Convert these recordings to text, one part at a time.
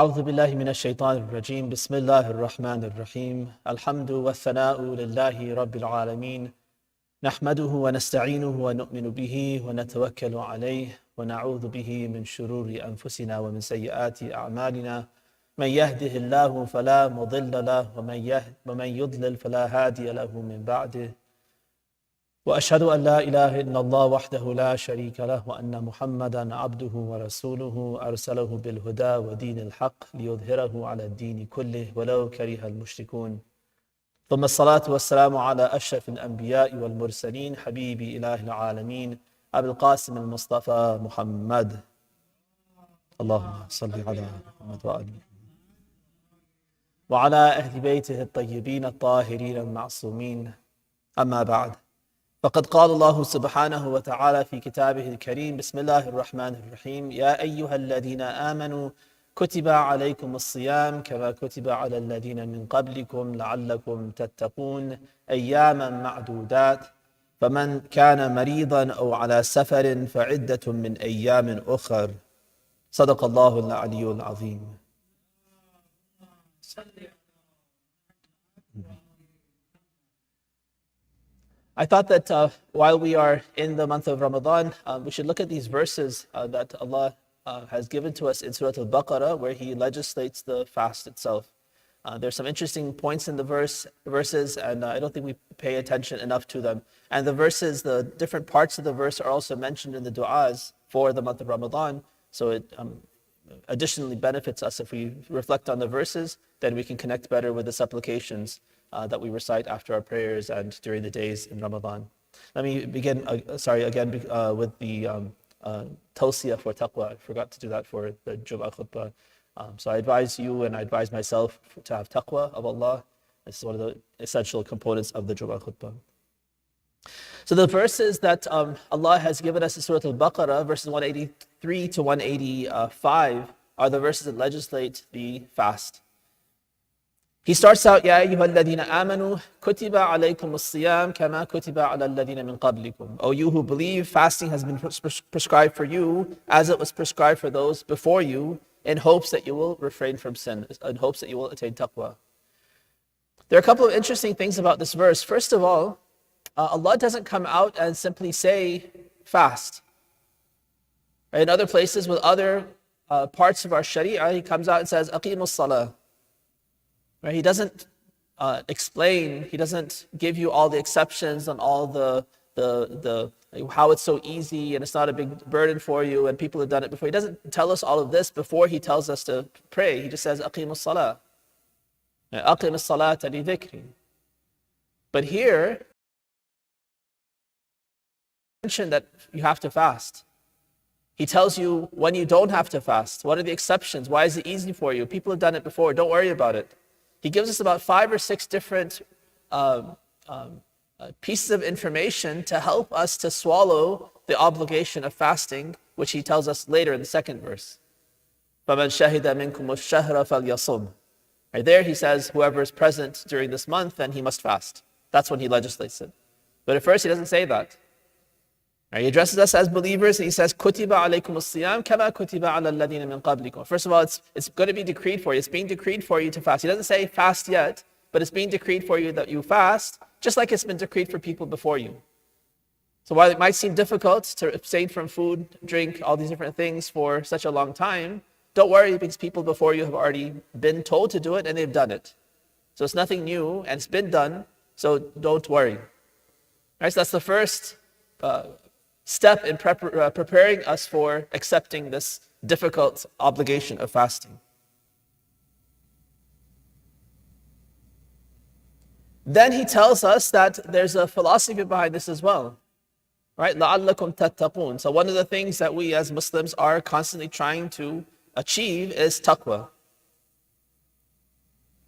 أعوذ بالله من الشيطان الرجيم بسم الله الرحمن الرحيم الحمد والثناء لله رب العالمين نحمده ونستعينه ونؤمن به ونتوكل عليه ونعوذ به من شرور أنفسنا ومن سيئات أعمالنا من يهده الله فلا مضل له ومن يضلل فلا هادي له من بعده وأشهد أن لا إله إلا الله وحده لا شريك له وأن محمدا عبده ورسوله أرسله بالهدى ودين الحق ليظهره على الدين كله ولو كره المشركون ثم الصلاة والسلام على أشرف الأنبياء والمرسلين حبيب إله العالمين أبي القاسم المصطفى محمد اللهم صل على محمد وآله وعلى أهل بيته الطيبين الطاهرين المعصومين أما بعد فقد قال الله سبحانه وتعالى في كتابه الكريم بسم الله الرحمن الرحيم يا أيها الذين آمنوا كتب عليكم الصيام كما كتب على الذين من قبلكم لعلكم تتقون أياما معدودات فمن كان مريضا أو على سفر فعدة من أيام أخر صدق الله العلي العظيم. I thought that while we are in the month of Ramadan, we should look at these verses that Allah has given to us in Surah Al-Baqarah, where He legislates the fast itself. There's some interesting points in the verses, and I don't think we pay attention enough to them. And the verses, the different parts of the verse are also mentioned in the du'as for the month of Ramadan. So it additionally benefits us if we reflect on the verses, then we can connect better with the supplications that we recite after our prayers and during the days in Ramadan. Let me begin, with the tawsiyah for taqwa. I forgot to do that for the Jumma Khutba. So I advise you and I advise myself to have taqwa of Allah. This is one of the essential components of the Jumma Khutba. So the verses that Allah has given us in Surah Al-Baqarah, verses 183 to 185, are the verses that legislate the fast. He starts out, يَا أَيُّهَا الَّذِينَ آمَنُوا كُتِبَ عَلَيْكُمُ الصِّيَامُ كَمَا كُتِبَ عَلَى الَّذِينَ مِنْ قَبْلِكُمْ. O you who believe, fasting has been prescribed for you as it was prescribed for those before you, in hopes that you will refrain from sin, in hopes that you will attain taqwa. There are a couple of interesting things about this verse. First of all, Allah doesn't come out and simply say fast. In other places with other parts of our sharia, He comes out and says, أَقِيمُوا الصَّلَاةِ. Right? He doesn't explain, He doesn't give you all the exceptions and all the how it's so easy and it's not a big burden for you and people have done it before. He doesn't tell us all of this before He tells us to pray. He just says, أَقِيمُوا الصَّلَاةِ. أَقِيمُوا الصَّلَاةَ لِذِكْرِي. But here, mention that you have to fast. He tells you when you don't have to fast. What are the exceptions? Why is it easy for you? People have done it before. Don't worry about it. He gives us about 5 or 6 different pieces of information to help us to swallow the obligation of fasting, which He tells us later in the second verse. فَمَنْ شَهِدَ مِنْكُمُ الشَّهْرَ فَلْيَصُمْ. Right there He says, whoever is present during this month, then he must fast. That's when He legislates it. But at first He doesn't say that. He addresses us as believers and He says, كُتِبَ عَلَيْكُمُ الصِّيَامُ كَمَا كُتِبَ عَلَى الَّذِينَ مِنْ قَبْلِكُم. First of all, it's going to be decreed for you. It's being decreed for you to fast. He doesn't say fast yet, but it's being decreed for you that you fast, just like it's been decreed for people before you. So while it might seem difficult to abstain from food, drink, all these different things for such a long time, don't worry, because people before you have already been told to do it and they've done it. So it's nothing new and it's been done, so don't worry. Right, so that's the first step in preparing us for accepting this difficult obligation of fasting. Then He tells us that there's a philosophy behind this as well. Right? لَعَلَّكُمْ تَتَّقُونَ. So one of the things that we as Muslims are constantly trying to achieve is taqwa.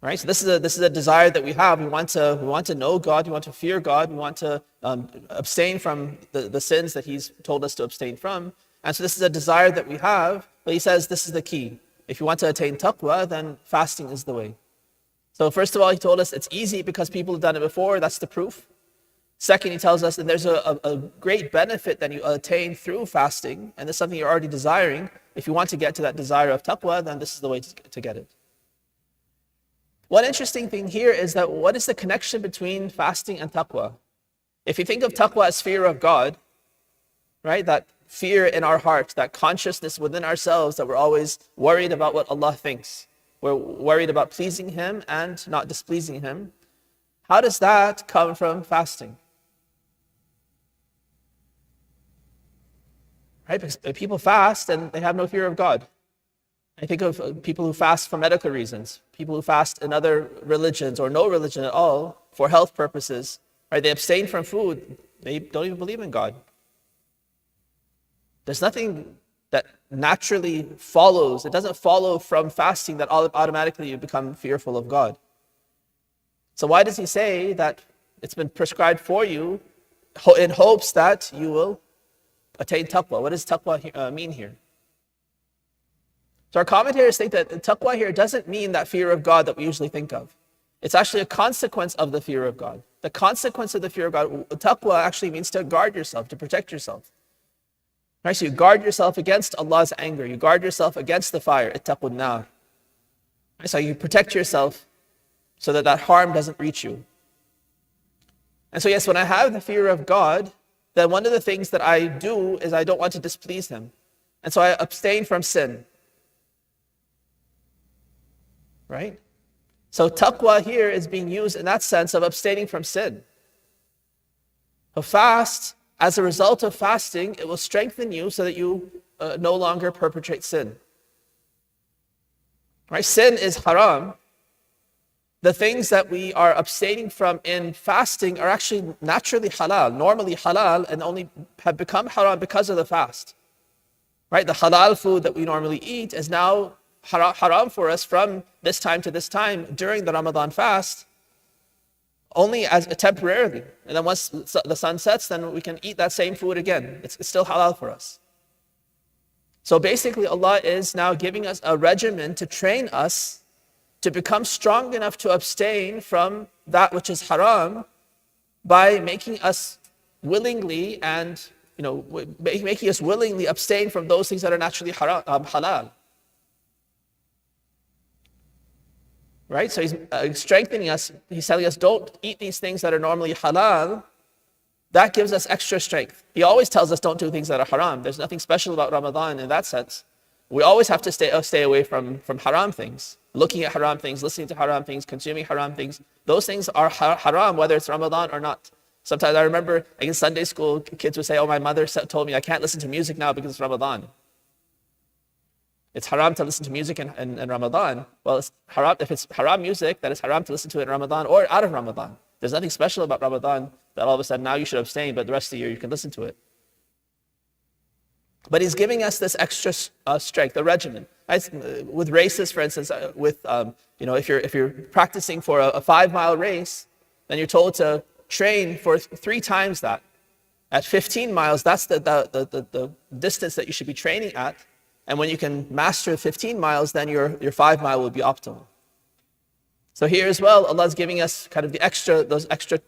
Right? So this is a desire that we have. We want to know God. We want to fear God. We want to abstain from the sins that He's told us to abstain from. And so this is a desire that we have. But He says this is the key. If you want to attain taqwa, then fasting is the way. So first of all, He told us it's easy because people have done it before. That's the proof. Second, he tells us that there's a great benefit that you attain through fasting, and this is something you're already desiring. If you want to get to that desire of taqwa, then this is the way to get it. One interesting thing here is that what is the connection between fasting and taqwa? If you think of taqwa as fear of God, right, that fear in our heart, that consciousness within ourselves that we're always worried about what Allah thinks. We're worried about pleasing Him and not displeasing Him. How does that come from fasting? Right? Because people fast and they have no fear of God. I think of people who fast for medical reasons, people who fast in other religions or no religion at all for health purposes. Right? They abstain from food. They don't even believe in God. There's nothing that naturally follows. It doesn't follow from fasting that automatically you become fearful of God. So why does he say that it's been prescribed for you in hopes that you will attain taqwa? What does taqwa mean here? So our commentators think that taqwa here doesn't mean that fear of God that we usually think of. It's actually a consequence of the fear of God. The consequence of the fear of God, taqwa actually means to guard yourself, to protect yourself. Right? So you guard yourself against Allah's anger. You guard yourself against the fire. Ittaqun nar. Right? So you protect yourself so that harm doesn't reach you. And so yes, when I have the fear of God, then one of the things that I do is I don't want to displease Him. And so I abstain from sin. Right? So taqwa here is being used in that sense of abstaining from sin. A fast, as a result of fasting, it will strengthen you so that you no longer perpetrate sin. Right? Sin is haram. The things that we are abstaining from in fasting are actually naturally halal, normally halal, and only have become haram because of the fast. Right? The halal food that we normally eat is now haram for us from this time to this time during the Ramadan fast, only as temporarily. And then once the sun sets, then we can eat that same food again. It's still halal for us. So basically, Allah is now giving us a regimen to train us to become strong enough to abstain from that which is haram by making us willingly and, making us willingly abstain from those things that are naturally halal. Right? So he's strengthening us. He's telling us, don't eat these things that are normally halal. That gives us extra strength. He always tells us don't do things that are haram. There's nothing special about Ramadan in that sense. We always have to stay away from haram things. Looking at haram things, listening to haram things, consuming haram things. Those things are haram, whether it's Ramadan or not. Sometimes I remember in Sunday school, kids would say, oh, my mother told me I can't listen to music now because it's Ramadan. It's haram to listen to music in Ramadan. Well, it's haram, if it's haram music, then it's haram to listen to it in Ramadan or out of Ramadan. There's nothing special about Ramadan that all of a sudden now you should abstain, but the rest of the year you can listen to it. But he's giving us this extra strength, a regimen. With races, for instance, if you're practicing for a 5-mile race, then you're told to train for 3 times that. At 15 miles, that's the distance that you should be training at. And when you can master 15 miles, then your 5-mile will be optimal. So here as well, Allah's giving us kind of those extra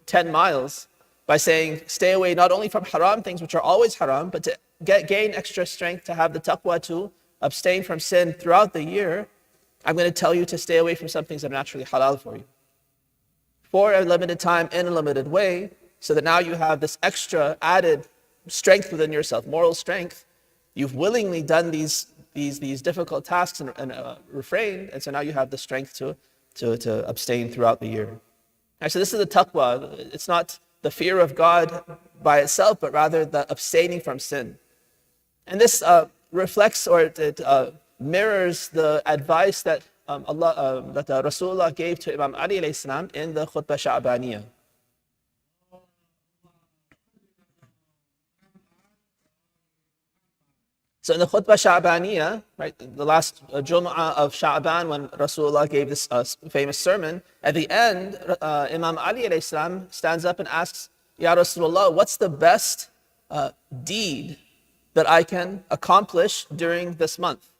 10 miles by saying, stay away not only from haram things, which are always haram, but to gain extra strength, to have the taqwa to abstain from sin throughout the year. I'm going to tell you to stay away from some things that are naturally halal for you. For a limited time, in a limited way, so that now you have this extra added strength within yourself, moral strength. You've willingly done these difficult tasks and refrained, and so now you have the strength to abstain throughout the year. Right, so this is the taqwa. It's not the fear of God by itself, but rather the abstaining from sin. And this reflects or it mirrors the advice that Rasulullah gave to Imam Ali alayhi salam in the Khutba Sha'baniyah. So in the Khutba Sha'baniyah, right, the last Jum'ah of Sha'ban, when Rasulullah gave this famous sermon, at the end, Imam Ali alayhi salam stands up and asks, Ya Rasulullah, what's the best deed that I can accomplish during this month?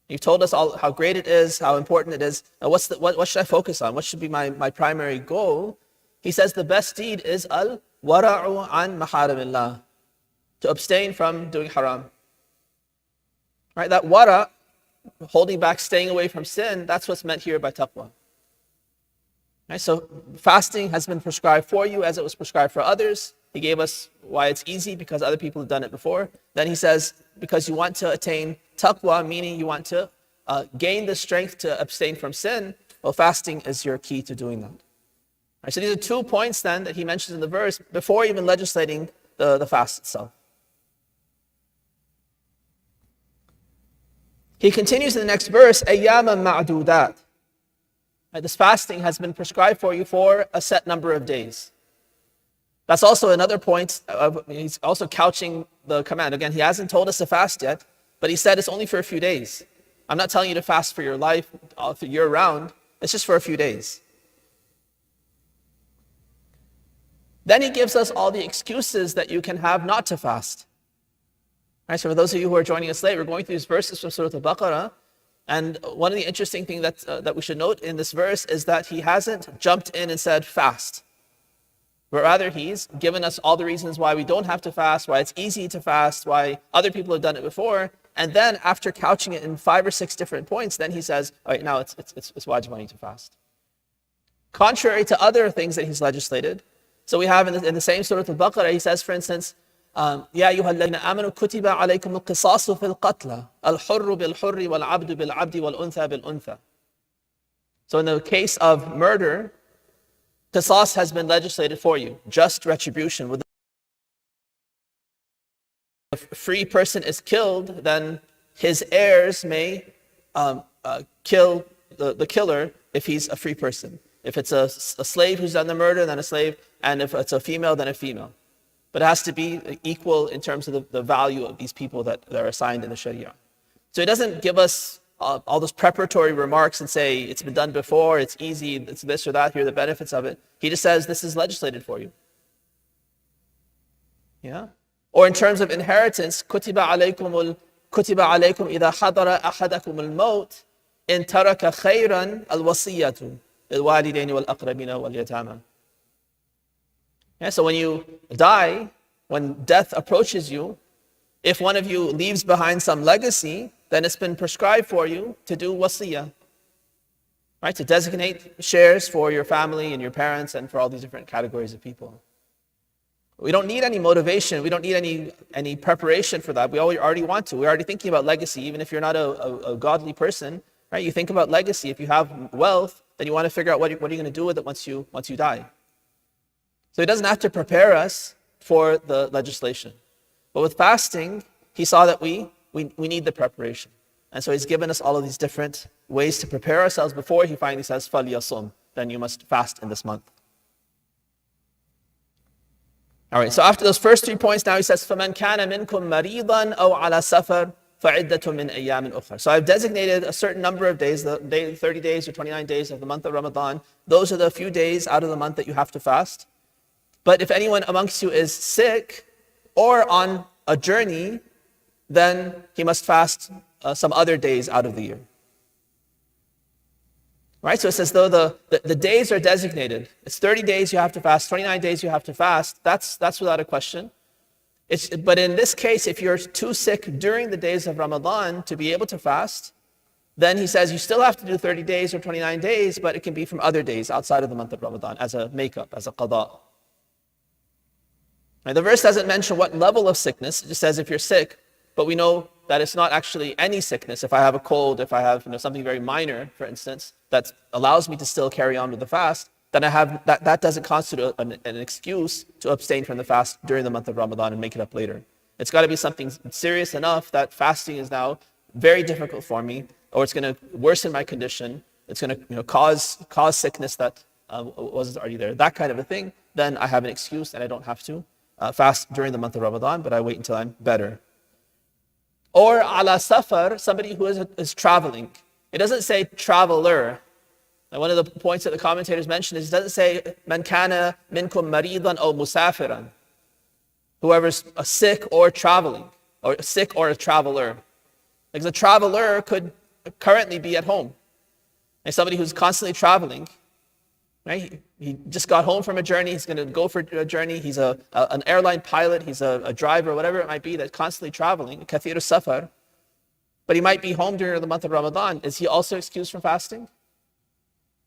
You've told us all how great it is, how important it is. What should I focus on? What should be my primary goal? He says the best deed is al-wara'u an maharimillah, to abstain from doing haram. Right? That wara', holding back, staying away from sin, that's what's meant here by taqwa. Right? So fasting has been prescribed for you as it was prescribed for others. He gave us why it's easy, because other people have done it before. Then he says, because you want to attain taqwa, meaning you want to gain the strength to abstain from sin, well, fasting is your key to doing that. Right, so these are 2 points then that he mentions in the verse before even legislating the fast itself. He continues in the next verse, أَيَّامًا مَعْدُودَاتٍ. Right, this fasting has been prescribed for you for a set number of days. That's also another point. He's also couching the command. Again, he hasn't told us to fast yet, but he said it's only for a few days. I'm not telling you to fast for your life, year round. It's just for a few days. Then he gives us all the excuses that you can have not to fast. Right, so for those of you who are joining us late, we're going through these verses from Surah Al-Baqarah. And one of the interesting things that we should note in this verse is that he hasn't jumped in and said fast. But rather he's given us all the reasons why we don't have to fast, why it's easy to fast, why other people have done it before. And then after couching it in 5 or 6 different points, then he says, all right, now it's wajib on you to fast. Contrary to other things that he's legislated. So we have in the same Surah Al-Baqarah, he says, for instance, يا أيها الذين آمنوا كتب عليكم القصاص في القتلى الحر بالحر والعبد بالعبد والأنثى بالأنثى. So in the case of murder, qisas has been legislated for you, just retribution. If a free person is killed, then his heirs may kill the killer if he's a free person. If it's a slave who's done the murder, then a slave, and if it's a female, then a female. But it has to be equal in terms of the value of these people that are assigned in the Sharia. So it doesn't give us all those preparatory remarks and say, it's been done before, it's easy, it's this or that, here are the benefits of it. He just says, this is legislated for you. Yeah? Or in terms of inheritance, كُتِبَ عَلَيْكُمْ إِذَا حَضَرَ أَحَدَكُمُ الْمَوْتِ إِن تَرَكَ خَيْرًا الْوَصِيَّةُ لِلْوَالِدَيْنِ وَالْأَقْرَبِينَ وَالْيَتَامَى. Yeah, so when you die, when death approaches you, if one of you leaves behind some legacy, then it's been prescribed for you to do wasiyah. Right? To designate shares for your family and your parents and for all these different categories of people. We don't need any motivation. We don't need any preparation for that. We already want to. We're already thinking about legacy. Even if you're not a godly person, right? You think about legacy. If you have wealth, then you want to figure out what are you going to do with it once you die. So he doesn't have to prepare us for the legislation. But with fasting, he saw that we need the preparation. And so he's given us all of these different ways to prepare ourselves before he finally says, فَلْيَصُمْ, then you must fast in this month. All right, so after those first 3 points, now he says, فَمَنْ كَانَ مِنْكُمْ مَرِيضًا أَوْ عَلَى سَفَرٍ فَعِدَّةٌ مِّنْ أَيَّامٍ أُخْرَى. So I've designated a certain number of days, the 30 days or 29 days of the month of Ramadan. Those are the few days out of the month that you have to fast. But if anyone amongst you is sick or on a journey, then he must fast some other days out of the year. Right? So it's as though the days are designated. It's 30 days you have to fast, 29 days you have to fast. That's without a question. But in this case, if you're too sick during the days of Ramadan to be able to fast, then he says you still have to do 30 days or 29 days, but it can be from other days outside of the month of Ramadan as a makeup, as a qada. Right? The verse doesn't mention what level of sickness. It just says if you're sick, but we know that it's not actually any sickness. If I have a cold, if I have something very minor, for instance, that allows me to still carry on with the fast, then I have that doesn't constitute an excuse to abstain from the fast during the month of Ramadan and make it up later. It's got to be something serious enough that fasting is now very difficult for me, or it's going to worsen my condition. It's going to cause sickness that wasn't already there. That kind of a thing. Then I have an excuse and I don't have to fast during the month of Ramadan, but I wait until I'm better. Or ala safar, somebody who is traveling. It doesn't say traveler. And one of the points that the commentators mention is it doesn't say man kana minkum maridan aw musafiran. Whoever's sick or traveling, or sick or a traveler. Because a traveler could currently be at home. And somebody who's constantly traveling, Right? He just got home from a journey. He's going to go for a journey. He's an airline pilot. He's a driver, whatever it might be, that's constantly traveling. Kathir safar. But he might be home during the month of Ramadan. Is he also excused from fasting?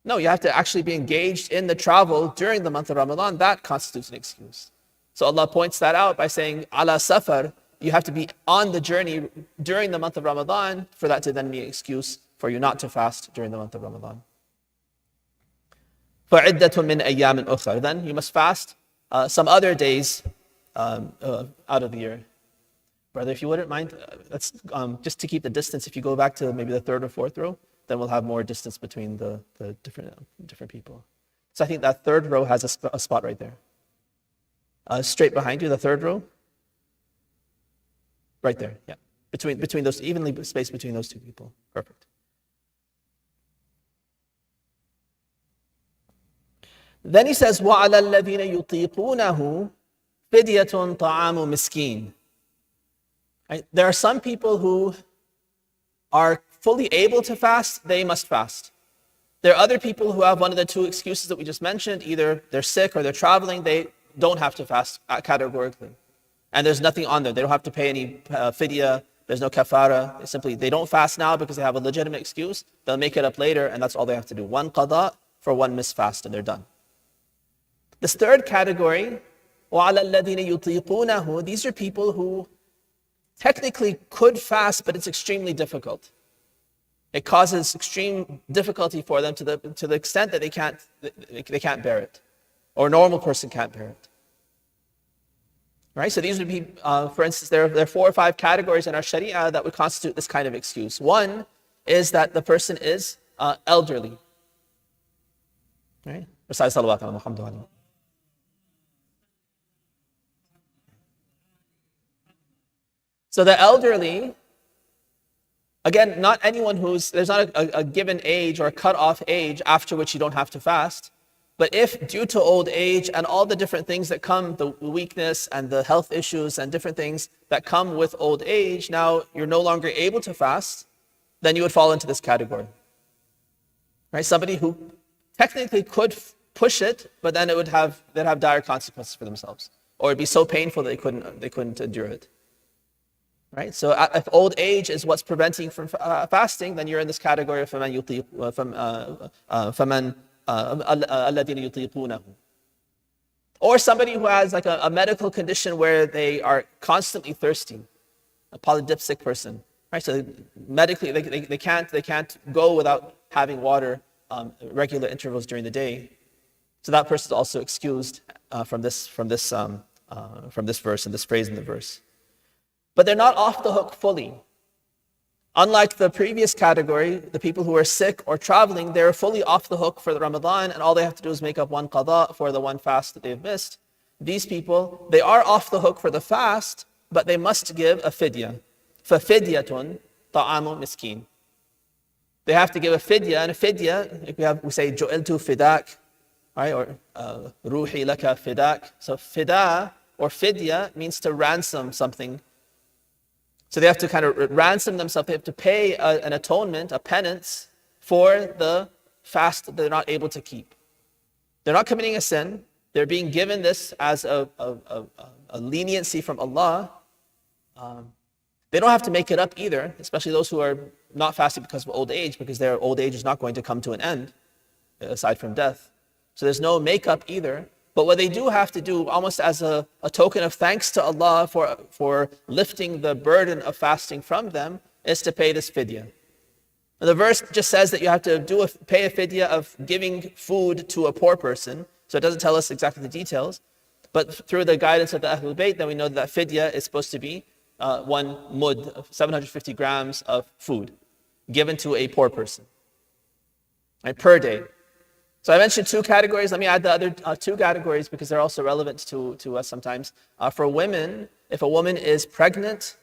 No, you have to actually be engaged in the travel during the month of Ramadan. That constitutes an excuse. So Allah points that out by saying, ala safar, you have to be on the journey during the month of Ramadan for that to then be an excuse for you not to fast during the month of Ramadan. فَعِدَّةٌ مِّنْ أَيَّامٍ أُخَرٍ. Then you must fast some other days out of the year. Brother, if you wouldn't mind, let's just to keep the distance, if you go back to maybe the third or fourth row, then we'll have more distance between the different people. So I think that third row has a spot right there. Straight behind you, the third row. Right there, yeah. Between those, evenly spaced between those two people. Perfect. Then he says, وَعَلَى الَّذِينَ يُطِيقُونَهُ فِدْيَةٌ طَعَامُ مِسْكِينٍ. There are some people who are fully able to fast, they must fast. There are other people who have one of the two excuses that we just mentioned. Either they're sick or they're traveling, they don't have to fast categorically. And there's nothing on them. They don't have to pay any fidya. There's no kafara. They don't fast now because they have a legitimate excuse. They'll make it up later, and that's all they have to do. One qada for one missed fast, and they're done. This third category, وَعَلَى الَّذِينَ يُطِيقُونَهُ, these are people who technically could fast, but it's extremely difficult. It causes extreme difficulty for them to the extent that they can't bear it, or a normal person can't bear it. Right? So these would be, for instance, there are 4 or 5 categories in our Sharia that would constitute this kind of excuse. One is that the person is elderly. Right? So the elderly, again, not anyone there's not a given age or a cut-off age after which you don't have to fast. But if due to old age and all the different things that come, the weakness and the health issues and different things that come with old age, now you're no longer able to fast, then you would fall into this category. Right? Somebody who technically could push it, but then they'd have dire consequences for themselves. Or it'd be so painful that they couldn't endure it. Right? So if old age is what's preventing from fasting, then you're in this category of فَمَنْ الَّذِينَ يُطِيقُونَهُ. Or somebody who has like a medical condition where they are constantly thirsty, a polydipsic person. Right? So medically, they can't go without having water regular intervals during the day. So that person is also excused from this verse and this phrase in the verse. But they're not off the hook fully. Unlike the previous category, the people who are sick or traveling, they're fully off the hook for the Ramadan, and all they have to do is make up one qada for the one fast that they've missed. These people, they are off the hook for the fast, but they must give a fidya. فَفِدْيَةٌ طَعَامُ مِسْكِينٍ. They have to give a fidya, and a fidya, we say جُعِلْتُ فِدَاك, right? Or ruhi laka fidak. So fida or fidya means to ransom something. So they have to kind of ransom themselves. They have to pay an atonement, a penance for the fast that they're not able to keep. They're not committing a sin. They're being given this as a leniency from Allah. They don't have to make it up either, especially those who are not fasting because of old age, because their old age is not going to come to an end, aside from death. So there's no makeup either. But what they do have to do, almost as a token of thanks to Allah for lifting the burden of fasting from them, is to pay this fidya. And the verse just says that you have to pay a fidya of giving food to a poor person. So it doesn't tell us exactly the details. But through the guidance of the Ahlul Bayt, then we know that fidya is supposed to be 1 mud, 750 grams of food given to a poor person, right, per day. So I mentioned 2 categories. Let me add the other 2 categories because they're also relevant to us sometimes. For women, if a woman is pregnant,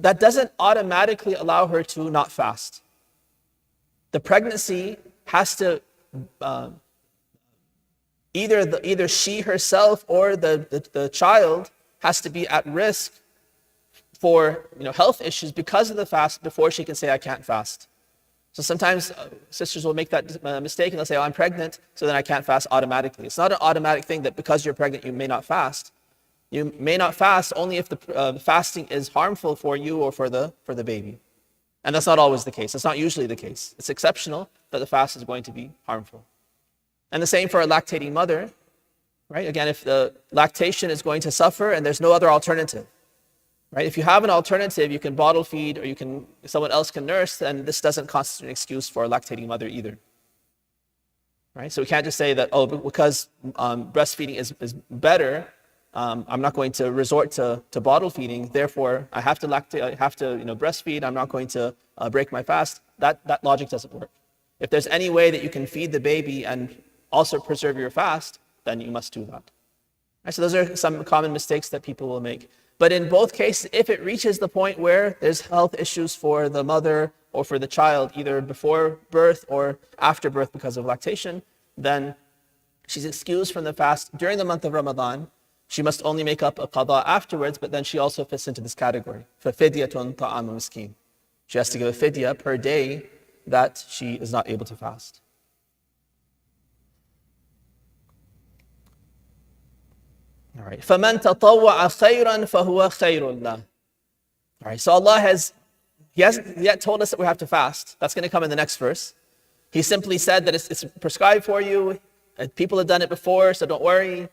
that doesn't automatically allow her to not fast. The pregnancy has to, either she herself or the child has to be at risk for health issues because of the fast before she can say, I can't fast. So sometimes sisters will make that mistake and they'll say, oh, I'm pregnant, so then I can't fast automatically. It's not an automatic thing that because you're pregnant, you may not fast. You may not fast only if the fasting is harmful for you or for the baby. And that's not always the case. It's not usually the case. It's exceptional that the fast is going to be harmful. And the same for a lactating mother, right? Again, if the lactation is going to suffer and there's no other alternative, right? If you have an alternative, you can bottle feed or someone else can nurse, then this doesn't constitute an excuse for a lactating mother either. Right? So we can't just say that, oh, because breastfeeding is better, I'm not going to resort to bottle feeding, therefore I have to breastfeed, I'm not going to break my fast. That logic doesn't work. If there's any way that you can feed the baby and also preserve your fast, then you must do that. Right? So those are some common mistakes that people will make. But in both cases, if it reaches the point where there's health issues for the mother or for the child, either before birth or after birth because of lactation, then she's excused from the fast during the month of Ramadan. She must only make up a qada afterwards, but then she also fits into this category. فَفِدْيَةٌ طَعَامُ مِسْكِينٍ. She has to give a fidya per day that she is not able to fast. All right. فَمَنْ تَطَوَّعَ خَيْرًا فَهُوَ خَيْرٌ لَهُ. All right. So Allah He hasn't yet told us that we have to fast. That's going to come in the next verse. He simply said that it's prescribed for you. People have done it before, so don't worry.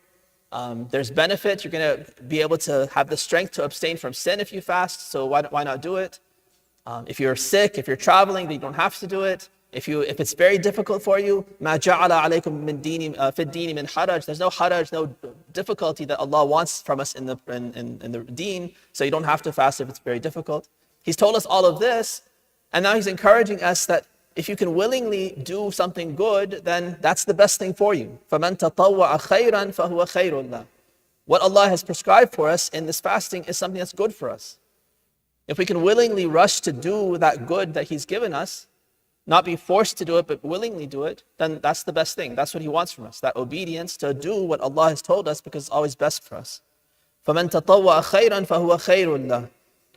There's benefit. You're going to be able to have the strength to abstain from sin if you fast, so why not do it? If you're sick, if you're traveling, then you don't have to do it. If it's very difficult for you, مَا جَعَلَ عَلَيْكُم مِّن دِينِ فِي الدِّينِ مِنْ حَرَجٍ. There's no haraj, no difficulty that Allah wants from us in the deen, so you don't have to fast if it's very difficult. He's told us all of this, and now He's encouraging us that if you can willingly do something good, then that's the best thing for you. فَمَنْ تَطَوَّعَ خَيْرًا فَهُوَ خَيْرٌ لَهُ. What Allah has prescribed for us in this fasting is something that's good for us. If we can willingly rush to do that good that He's given us, not be forced to do it, but willingly do it, then that's the best thing. That's what He wants from us, that obedience to do what Allah has told us because it's always best for us. فَمَنْ تَطَوَّعَ خَيْرًا فَهُوَ خَيْرٌ لَهُ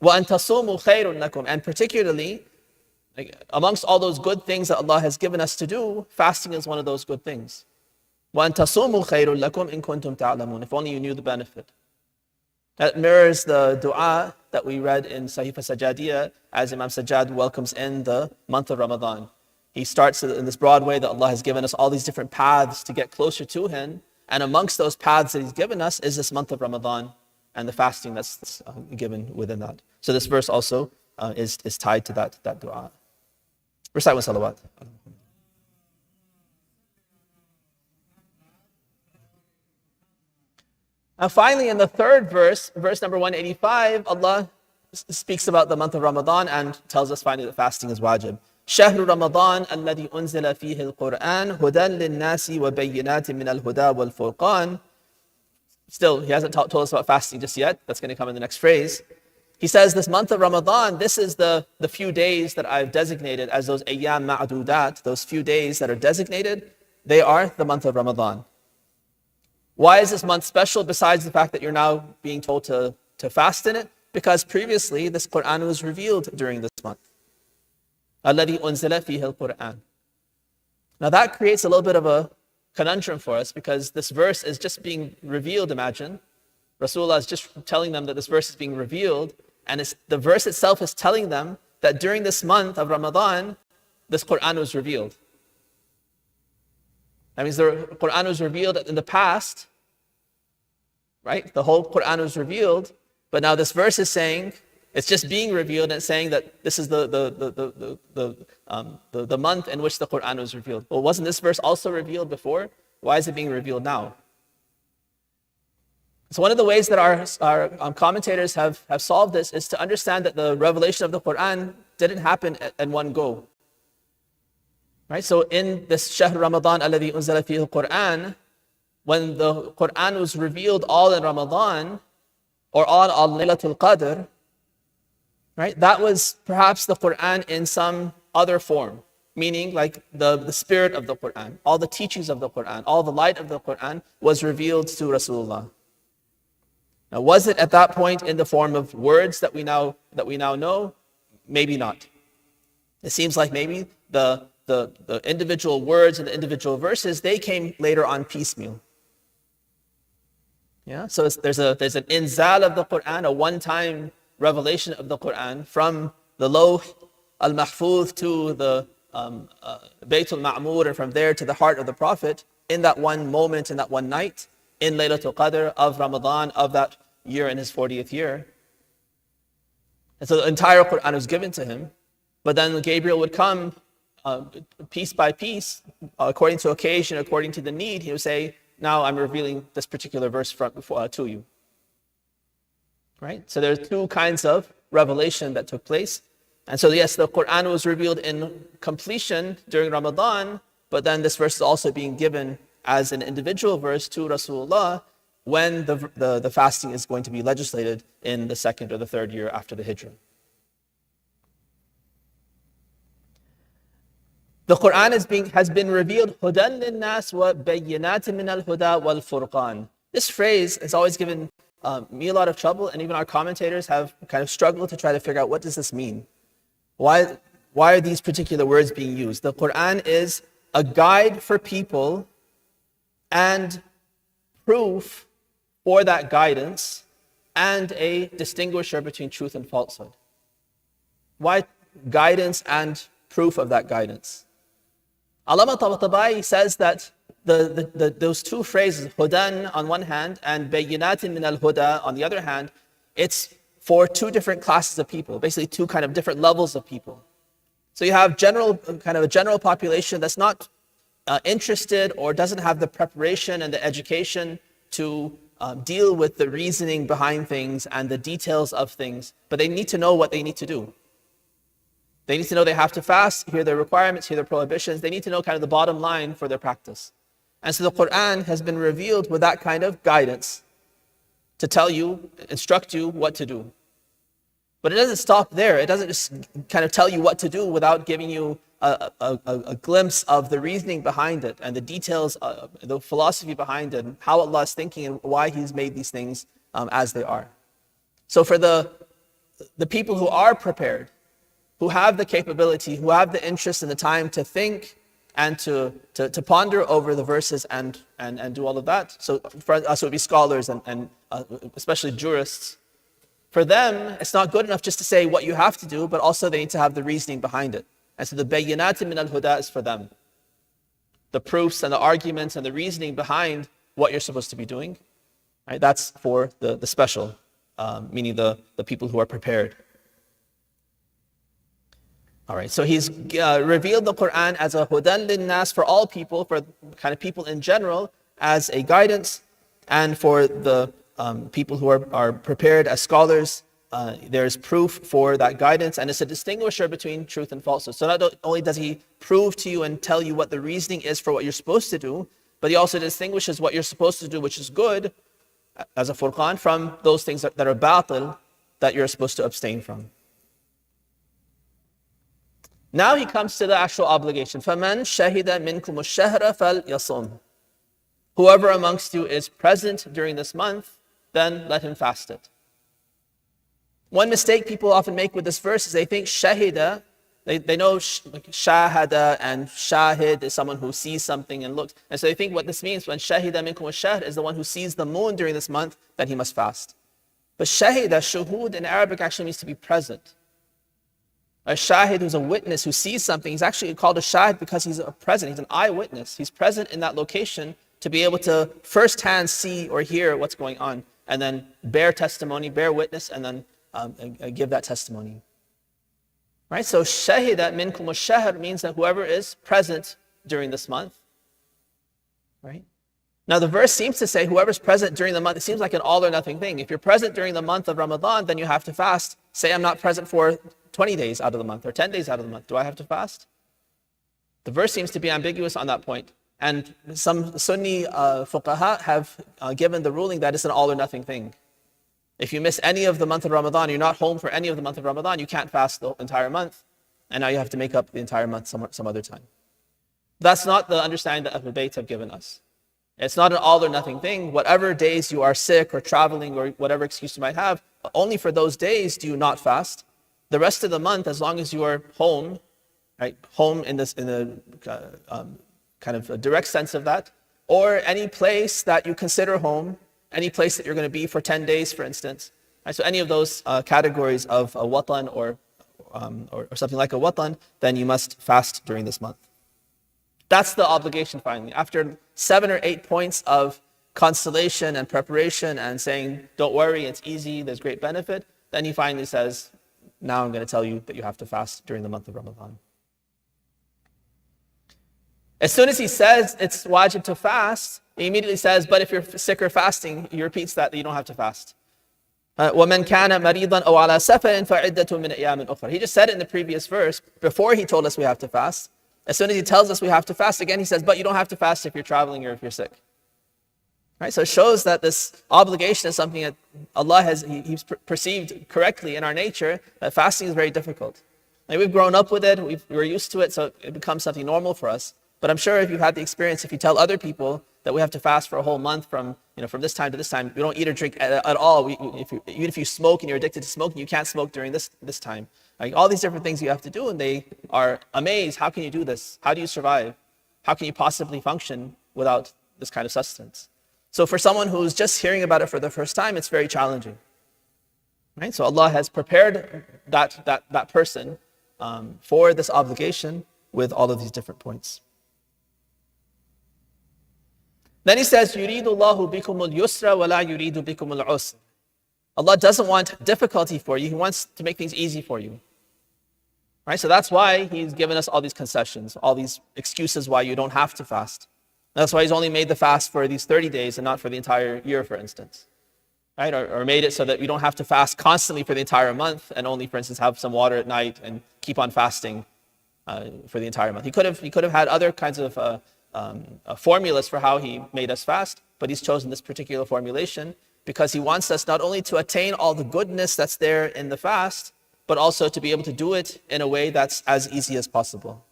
وَأَنْ تَصُومُوا خَيْرٌ لَكُمْ. And particularly, amongst all those good things that Allah has given us to do, fasting is one of those good things. وَأَنْ تَصُومُوا خَيْرٌ لَكُمْ إِن كُنْتُمْ تَعْلَمُونَ. If only you knew the benefit. That mirrors the dua that we read in Sahifa Sajadiyah as Imam Sajjad welcomes in the month of Ramadan. He starts in this broad way that Allah has given us all these different paths to get closer to Him. And amongst those paths that He's given us is this month of Ramadan and the fasting that's given within that. So this verse also is tied to that dua. Recite one salawat. And finally, in the third verse, verse number 185, Allah speaks about the month of Ramadan and tells us finally that fasting is wajib. شهر رمضان الذي أنزل فيه القرآن هدى للناس وبينات من الهدى والفرقان. Still, he hasn't told us about fasting just yet. That's going to come in the next phrase. He says, this month of Ramadan, this is the few days that I've designated as those ayyam ma'dudat, those few days that are designated, they are the month of Ramadan. Why is this month special besides the fact that you're now being told to fast in it? Because previously this Quran was revealed during this month. الَّذِي أُنزِلَ فِيهِ الْقُرْآنِ. Now that creates a little bit of a conundrum for us because this verse is just being revealed, imagine. Rasulullah is just telling them that this verse is being revealed, and the verse itself is telling them that during this month of Ramadan, this Quran was revealed. That means the Quran was revealed in the past, right? The whole Quran was revealed, but now this verse is saying it's just being revealed and saying that this is the month in which the Quran was revealed. Well, wasn't this verse also revealed before? Why is it being revealed now? So one of the ways that our commentators have solved this is to understand that the revelation of the Quran didn't happen in one go. Right? So in this Shahr Ramadan alladhi unzala fihi al-Quran, when the Quran was revealed all in Ramadan or all on Laylatul Qadr, right? That was perhaps the Quran in some other form, meaning like the spirit of the Quran, all the teachings of the Quran, all the light of the Quran was revealed to Rasulullah. Now, was it at that point in the form of words that we now know? Maybe not. It seems like maybe the individual words and the individual verses, they came later on piecemeal. Yeah, so there's an inzal of the Quran, a one-time revelation of the Quran from the Lawh al-Mahfuz to the Baitul Ma'mur, and from there to the heart of the Prophet in that one moment, in that one night, in Laylatul Qadr of Ramadan of that year, in his 40th year. And so the entire Quran was given to him, but then Gabriel would come piece by piece, according to occasion, according to the need. He would say, now I'm revealing this particular verse to you. Right? So there's two kinds of revelation that took place. And so yes, the Quran was revealed in completion during Ramadan, but then this verse is also being given as an individual verse to Rasulullah when the fasting is going to be legislated in the second or the third year after the Hijrah. The Quran has been revealed hudan linnas wa bayyinatin min al-huda wal furqan. This phrase has always given me a lot of trouble, and even our commentators have kind of struggled to try to figure out, what does this mean? Why are these particular words being used? The Quran is a guide for people and proof for that guidance, and a distinguisher between truth and falsehood. Why guidance and proof of that guidance? Allama Tabatabai says that those two phrases, hudan on one hand and bayyinatin min al-huda on the other hand, it's for two different classes of people, basically two kind of different levels of people. So you have a general population that's not interested or doesn't have the preparation and the education to deal with the reasoning behind things and the details of things, but they need to know what they need to do. They need to know they have to fast, hear their requirements, hear their prohibitions. They need to know kind of the bottom line for their practice. And so the Quran has been revealed with that kind of guidance to tell you, instruct you what to do. But it doesn't stop there. It doesn't just kind of tell you what to do without giving you a glimpse of the reasoning behind it and the details, the philosophy behind it, and how Allah is thinking and why He's made these things as they are. So for the people who are prepared, who have the capability, who have the interest and the time to think and to ponder over the verses and do all of that. So for us, it would be scholars and especially jurists. For them, it's not good enough just to say what you have to do, but also they need to have the reasoning behind it. And so the bayyinatin min al-huda is for them. The proofs and the arguments and the reasoning behind what you're supposed to be doing. Right? That's for the special, meaning the people who are prepared. All right, so He's revealed the Quran as a hudan linnas for all people, for kind of people in general, as a guidance, and for the people who are prepared as scholars, there's proof for that guidance, and it's a distinguisher between truth and falsehood. So not only does He prove to you and tell you what the reasoning is for what you're supposed to do, but He also distinguishes what you're supposed to do, which is good, as a furqan, from those things that are batil, that you're supposed to abstain from. Now He comes to the actual obligation. فَمَنْ شَهِدَ مِنْكُمُ الشَّهْرَ فَلْيَصُمْ. Whoever amongst you is present during this month, then let him fast it. One mistake people often make with this verse is they think shahida, they know shahada and shahid is someone who sees something and looks. And so they think what this means, when shahida minkum ash-shahr is the one who sees the moon during this month, then he must fast. But shahida, shuhud in Arabic actually means to be present. A shahid who's a witness who sees something, he's actually called a shahid because he's a present, he's an eyewitness. He's present in that location to be able to firsthand see or hear what's going on, and then bear testimony, bear witness, and then give that testimony. Right? So shahida minkum ash-shahr means that whoever is present during this month. Right? Now the verse seems to say whoever's present during the month, it seems like an all or nothing thing. If you're present during the month of Ramadan, then you have to fast. Say I'm not present for 20 days out of the month or 10 days out of the month. Do I have to fast? The verse seems to be ambiguous on that point. And some Sunni fuqaha have given the ruling that it's an all or nothing thing. If you miss any of the month of Ramadan, you're not home for any of the month of Ramadan, you can't fast the entire month. And now you have to make up the entire month some other time. That's not the understanding that Ahlul Bayt have given us. It's not an all or nothing thing. Whatever days you are sick or traveling or whatever excuse you might have, only for those days do you not fast. The rest of the month, as long as you are home right? Home in the kind of a direct sense of that, or any place that you consider home, any place that you're going to be for 10 days, for instance. Right? So any of those categories of a watan or something like a watan, then you must fast during this month. That's the obligation finally. After 7 or 8 points of consolation and preparation and saying, don't worry, it's easy, there's great benefit, then he finally says, now I'm going to tell you that you have to fast during the month of Ramadan. As soon as he says it's wajib to fast, he immediately says, but if you're sick or fasting, he repeats that you don't have to fast. وَمَنْ كَانَ مَرِيضًا أَوْ عَلَى سَفَرٍ فَعِدَّةٌ مِنْ أَيَّامٍ أُخْرَى. He just said it in the previous verse, before he told us we have to fast. As soon as he tells us we have to fast, again he says, but you don't have to fast if you're traveling or if you're sick. Right? So it shows that this obligation is something that Allah He's perceived correctly in our nature, that fasting is very difficult. Like we've grown up with it, we're used to it, so it becomes something normal for us. But I'm sure if you've had the experience, if you tell other people that we have to fast for a whole month from this time to this time, we don't eat or drink at all. Even if you smoke and you're addicted to smoking, you can't smoke during this time. Like all these different things you have to do, and they are amazed. How can you do this? How do you survive? How can you possibly function without this kind of sustenance? So for someone who's just hearing about it for the first time, it's very challenging. Right? So Allah has prepared that person for this obligation with all of these different points. Then he says, يُرِيدُ اللَّهُ بِكُمُ الْيُسْرَ وَلَا يُرِيدُ بِكُمُ الْعُسْرَ. Allah doesn't want difficulty for you. He wants to make things easy for you. Right? So that's why He's given us all these concessions, all these excuses why you don't have to fast. That's why He's only made the fast for these 30 days and not for the entire year, for instance. Right? Or made it so that we don't have to fast constantly for the entire month and only, for instance, have some water at night and keep on fasting for the entire month. He could have had other kinds of formulas for how He made us fast, but He's chosen this particular formulation because He wants us not only to attain all the goodness that's there in the fast, but also to be able to do it in a way that's as easy as possible.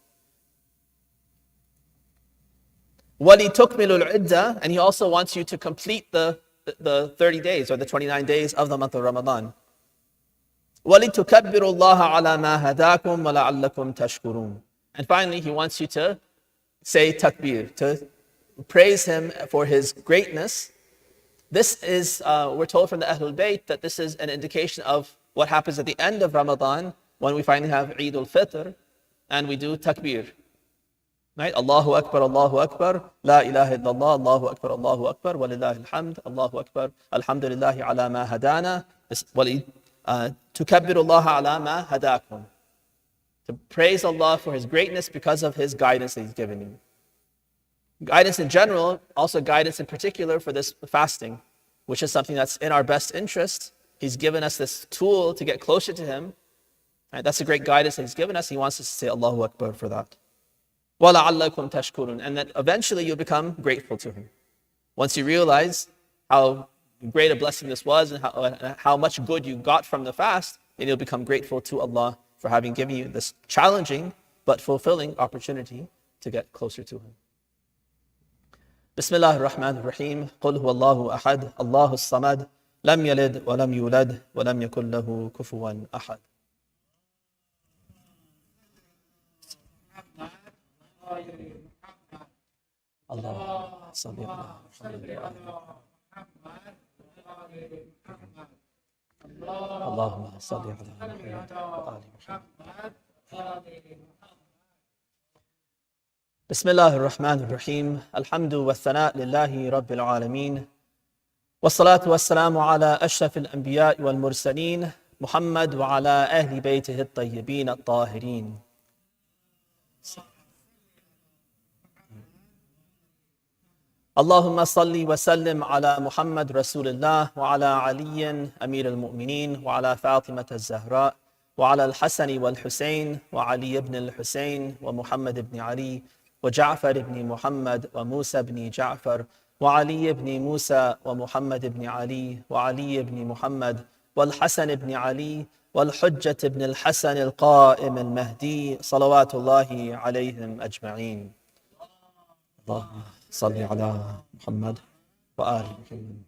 وَلِتُكْمِلُوا الْعِدَّةَ, and He also wants you to complete the 30 days or the 29 days of the month of Ramadan. وَلِتُكَبِّرُوا اللَّهَ عَلَى مَا هَدَاكُمْ وَلَعَلَّكُمْ تَشْكُرُونَ. And finally, He wants you to say takbir, to praise Him for His greatness. This is, we're told from the Ahlul Bayt that this is an indication of what happens at the end of Ramadan when we finally have Eid al-Fitr and we do takbir. Right? Allahu Akbar, La ilaha illallah, Allahu Akbar, walillahi alhamd, Allahu Akbar, alhamdulillahi ala ma hadana, tukabbiru Allah ala ma hadakum. To praise Allah for His greatness because of His guidance that He's given you. Guidance in general, also guidance in particular for this fasting, which is something that's in our best interest. He's given us this tool to get closer to Him. Right? That's a great guidance that He's given us. He wants us to say Allahu Akbar for that. وَلَعَلَّكُمْ تَشْكُرُونَ. And that eventually you'll become grateful to Him. Once you realize how great a blessing this was and how much good you got from the fast, then you'll become grateful to Allah for having given you this challenging but fulfilling opportunity to get closer to Him. Bismillah ar-Rahman ar-Rahim. قُلْ هُوَ اللَّهُ أَحَدٌ اللَّهُ الصَّمَدُ لَمْ يَلِدْ وَلَمْ يُولَدْ وَلَمْ يَكُنْ لَهُ كُفُوًا أَحَدٌ. اللهم صل على محمد اللهم صل على محمد وآل محمد. بسم الله الرحمن الرحيم. الحمد والثناء لله رب العالمين والصلاة والسلام على أشرف الأنبياء والمرسلين محمد وعلى أهل بيته الطيبين الطاهرين. اللهم صل وسلم على محمد رسول الله وعلى علي أمير المؤمنين وعلى فاطمة الزهراء وعلى الحسن والحسين وعلي بن الحسين ومحمد بن علي وجعفر بن محمد وموسى بن جعفر وعلي بن موسى ومحمد بن علي وعلي بن محمد والحسن بن علي والحجة بن الحسن القائم المهدي صلوات الله عليهم أجمعين. اللهم صل على محمد وآل محمد.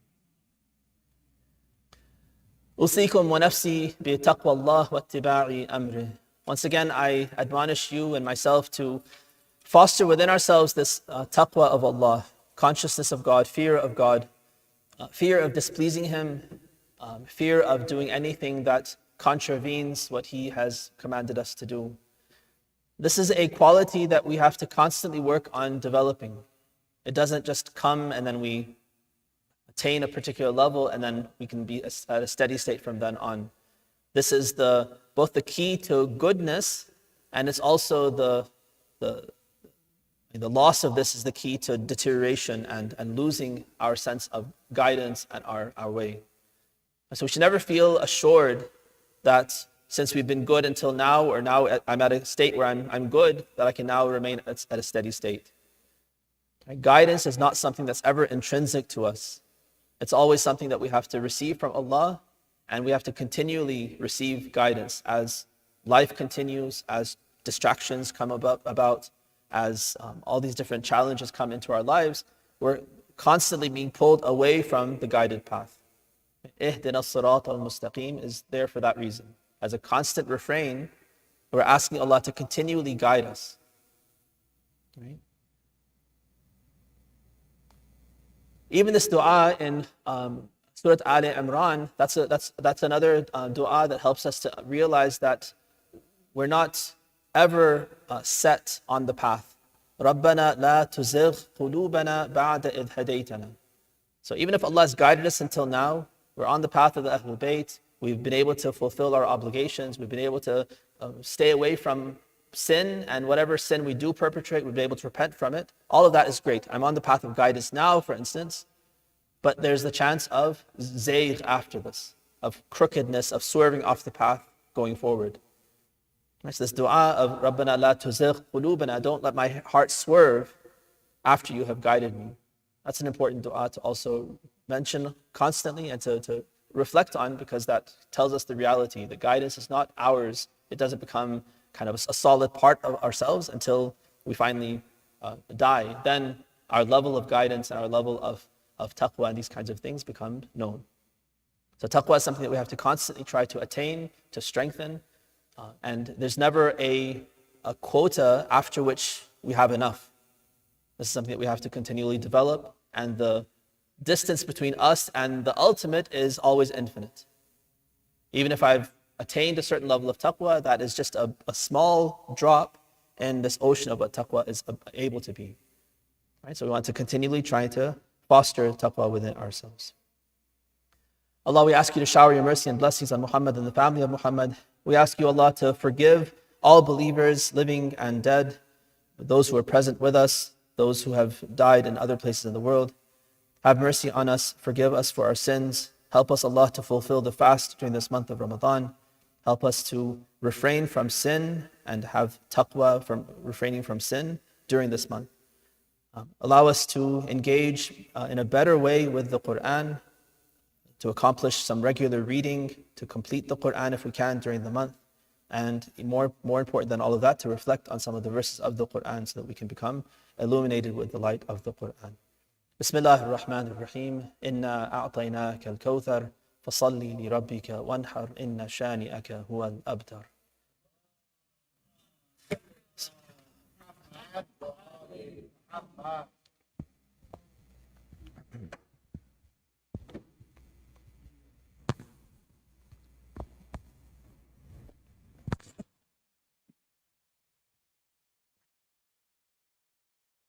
أوصيكم ونفسي بتقوى الله واتباع أمره. Once again, I admonish you and myself to foster within ourselves this taqwa of Allah, consciousness of God, fear of displeasing Him, fear of doing anything that contravenes what He has commanded us to do. This is a quality that we have to constantly work on developing. It doesn't just come and then we attain a particular level and then we can be at a steady state from then on. This is both the key to goodness, and it's also the loss of this is the key to deterioration and losing our sense of guidance and our way. So we should never feel assured that since we've been good until now, or now I'm at a state where I'm good, that I can now remain at a steady state. Guidance is not something that's ever intrinsic to us. It's always something that we have to receive from Allah, and we have to continually receive guidance as life continues, as distractions come about, as all these different challenges come into our lives. We're constantly being pulled away from the guided path. Ihdina as-sirat al-mustaqim is there for that reason. As a constant refrain, we're asking Allah to continually guide us. Right? Even this dua in Surah Al Imran, that's another dua that helps us to realize that we're not ever set on the path. رَبَّنَا لَا تُزِغْ قُلُوبَنَا بَعْدَ إِذْ هَدَيْتَنَا. So even if Allah has guided us until now, we're on the path of the Ahlul Bayt, we've been able to fulfill our obligations, we've been able to stay away from sin, and whatever sin we do perpetrate, we've been able to repent from it. All of that is great. I'm on the path of guidance now, for instance, but there's the chance of zayg after this, of crookedness, of swerving off the path going forward. It's this dua of Rabbana la tuzigh qulubana, don't let my heart swerve after you have guided me. That's an important dua to also mention constantly and to reflect on, because that tells us the reality. The guidance is not ours. It doesn't become kind of a solid part of ourselves until we finally die. Then our level of guidance and our level of taqwa and these kinds of things become known. So taqwa is something that we have to constantly try to attain, to strengthen. And there's never a quota after which we have enough. This is something that we have to continually develop, and the distance between us and the ultimate is always infinite. Even if I've attained a certain level of taqwa, that is just a small drop in this ocean of what taqwa is able to be. Right? So we want to continually try to foster taqwa within ourselves. Allah, we ask you to shower your mercy and blessings on Muhammad and the family of Muhammad. We ask you, Allah, to forgive all believers, living and dead, those who are present with us, those who have died in other places in the world. Have mercy on us, forgive us for our sins. Help us, Allah, to fulfill the fast during this month of Ramadan. Help us to refrain from sin and have taqwa from refraining from sin during this month. Allow us to engage in a better way with the Quran, to accomplish some regular reading, to complete the Quran if we can during the month, and more important than all of that, to reflect on some of the verses of the Quran so that we can become illuminated with the light of the Quran. Bismillah ar-Rahman ar-Rahim. Inna a'tainaka al-kawthar fasalli li rabbika wanhar inna shani'aka huwa al-abtar.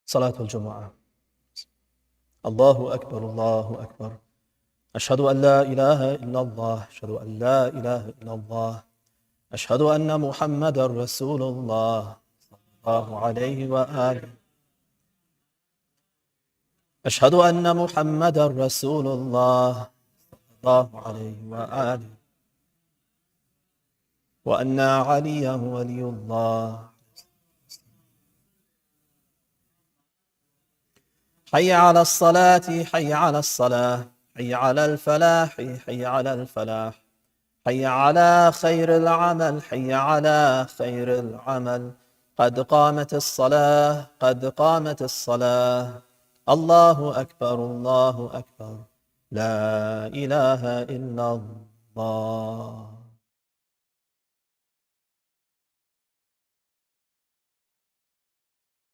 Salatul Jumma. Allahu Akbar, Allahu Akbar. Ashhadu an la ilaha illallah, ashhadu an la ilaha illallah. Ashhadu anna Muhammadan Rasulullah, sallallahu alayhi wa alihi. Ashhadu anna Muhammadan Rasulullah, sallallahu alayhi wa alihi. Wa anna Aliyan waliyullah. حي على الصلاة حي على الصلاة حي على الفلاح حي على الفلاح حي على خير العمل حي على خير العمل قد قامت الصلاة قد قامت الصلاة الله أكبر الله أكبر لا إله إلا الله